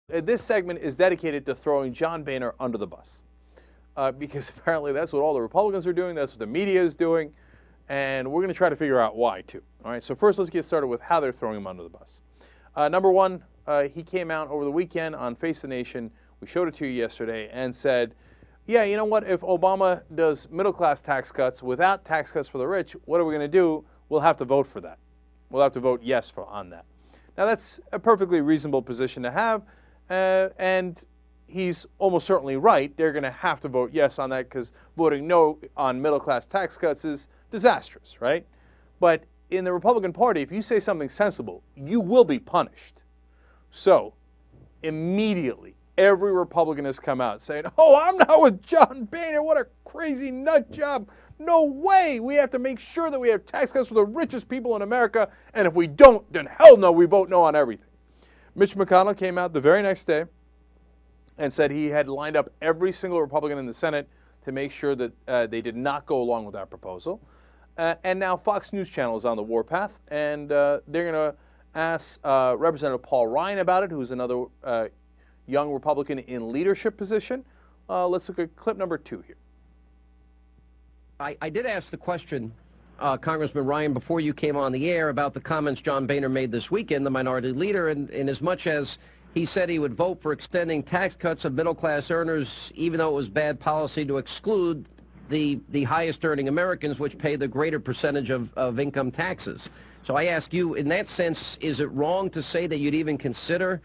This segment is dedicated to throwing John Boehner under the bus because apparently that's what all the Republicans are doing. That's what the media is doing. And we're going to try to figure out why, too. All right, so first let's get started with how they're throwing him under the bus. Number one, he came out over the weekend on Face the Nation. We showed it to you yesterday and said, yeah, you know what? If Obama does middle-class tax cuts without tax cuts for the rich, what are we going to do? We'll have to vote for that. We'll have to vote yes on that. Now, that's a perfectly reasonable position to have, and he's almost certainly right. They're going to have to vote yes on that because voting no on middle-class tax cuts is disastrous, right? But in the Republican Party, if you say something sensible, you will be punished. So, immediately, every Republican has come out saying, oh, I'm not with John Boehner. What a crazy nut job. No way. We have to make sure that we have tax cuts for the richest people in America. And if we don't, then hell no, we vote no on everything. Mitch McConnell came out the very next day and said he had lined up every single Republican in the Senate to make sure that they did not go along with that proposal. And now Fox News Channel is on the warpath, and they're going to ask Representative Paul Ryan about it, who's another young Republican in leadership position. Let's look at clip number 2 here. I did ask the question, Congressman Ryan, before you came on the air about the comments John Boehner made this weekend, the minority leader, and in as much as he said he would vote for extending tax cuts of middle-class earners, even though it was bad policy to exclude the highest-earning Americans, which pay the greater percentage of income taxes. So I ask you, in that sense, is it wrong to say that you'd even consider,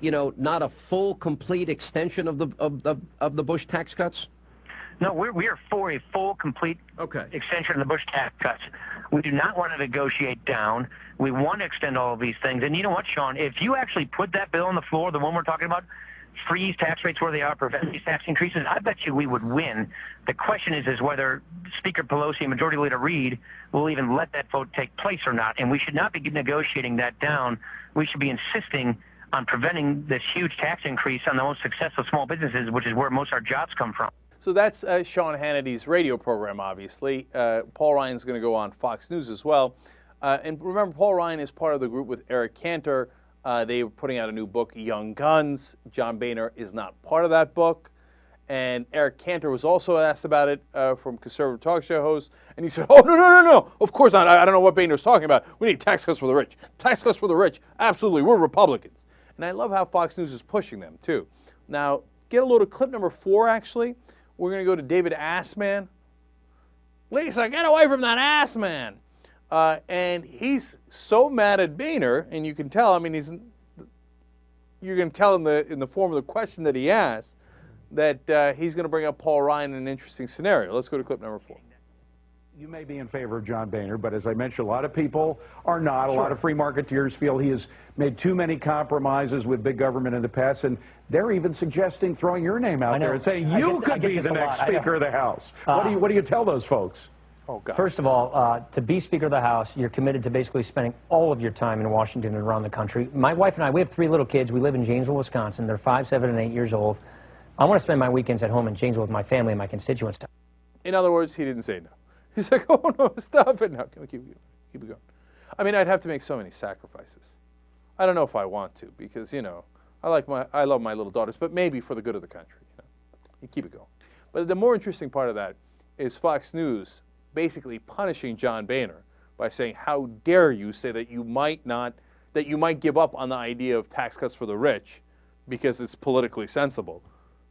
you know, not a full, complete extension of the Bush tax cuts? No, we are for a full, complete extension of the Bush tax cuts. We do not want to negotiate down. We want to extend all of these things. And you know what, Sean? If you actually put that bill on the floor, the one we're talking about, freeze tax rates where they are, prevent these tax increases, I bet you we would win. The question is whether Speaker Pelosi and Majority Leader Reid will even let that vote take place or not. And we should not be negotiating that down. We should be insisting on preventing this huge tax increase on the most successful small businesses, which is where most of our jobs come from. So that's Sean Hannity's radio program, obviously. Paul Ryan's going to go on Fox News as well. And remember, Paul Ryan is part of the group with Eric Cantor. They were putting out a new book, Young Guns. John Boehner is not part of that book. And Eric Cantor was also asked about it from conservative talk show hosts. And he said, oh, no. Of course not. I don't know what Boehner's talking about. We need tax cuts for the rich. Tax cuts for the rich. Absolutely. We're Republicans. And I love how Fox News is pushing them, too. Now, get a load of clip number 4, actually. We're going to go to David Assman. Lisa, get away from that Assman. And he's so mad at Boehner, and you can tell, I mean, you're going to tell in the form of the question that he asked, that he's going to bring up Paul Ryan in an interesting scenario. Let's go to clip number 4. You may be in favor of John Boehner, but as I mentioned, a lot of people are not. A lot of free marketeers feel he has made too many compromises with big government in the past, and they're even suggesting throwing your name out there and saying you could be the next Speaker of the House. What do you tell those folks? Oh, God. First of all, to be Speaker of the House, you're committed to basically spending all of your time in Washington and around the country. My wife and I, we have 3 little kids. We live in Janesville, Wisconsin. They're 5, 7, and 8 years old. I want to spend my weekends at home in Janesville with my family and my constituents. In other words, he didn't say no. He's like, oh, no, stop it. No, keep it going. I mean, I'd have to make so many sacrifices. I don't know if I want to because, you know, I love my little daughters, but maybe for the good of the country. You keep it going. But the more interesting part of that is Fox News basically punishing John Boehner by saying, how dare you say that you might give up on the idea of tax cuts for the rich because it's politically sensible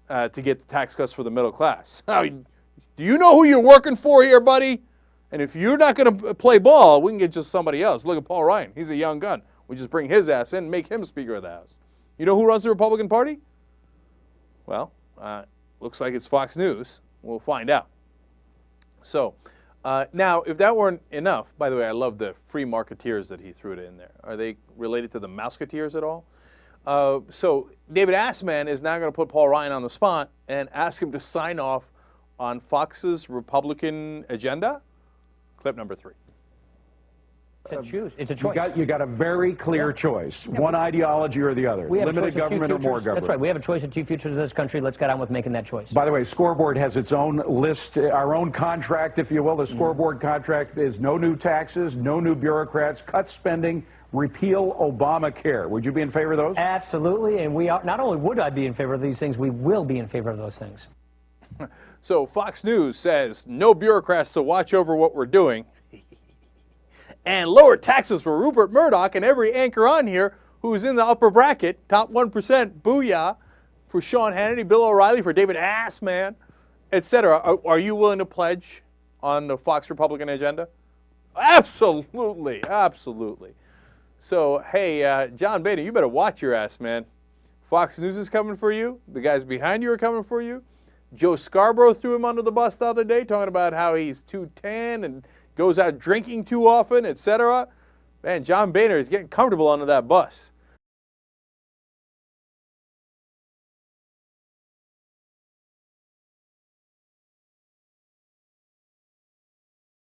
to get the tax cuts for the middle class. Do you know who you're working for here, buddy? And if you're not going to play ball, we can get just somebody else. Look at Paul Ryan. He's a young gun. We just bring his ass in and make him Speaker of the House. You know who runs the Republican Party? Well, looks like it's Fox News. We'll find out. So, now, if that weren't enough, by the way, I love the free marketeers that he threw in there. Are they related to the Mouseketeers at all? So, David Assman is now going to put Paul Ryan on the spot and ask him to sign off on Fox's Republican agenda. Clip number 3. It's a choice. You got a very clear choice. One ideology or the other. Limited government or more government. That's right. We have a choice of 2 futures of this country. Let's get on with making that choice. By the way, Scoreboard has its own list, our own contract, if you will. The Scoreboard contract is no new taxes, no new bureaucrats, cut spending, repeal Obamacare. Would you be in favor of those? Absolutely, and we are. Not only would I be in favor of these things, we will be in favor of those things. So Fox News says no bureaucrats to watch over what we're doing. And lower taxes for Rupert Murdoch and every anchor on here who's in the upper bracket, top 1%, booyah, for Sean Hannity, Bill O'Reilly, for David Assman, etc. Are you willing to pledge on the Fox Republican agenda? Absolutely, absolutely. So, hey, John Boehner, you better watch your ass, man. Fox News is coming for you. The guys behind you are coming for you. Joe Scarborough threw him under the bus the other day, talking about how he's too tan and goes out drinking too often, etc. Man, John Boehner is getting comfortable under that bus.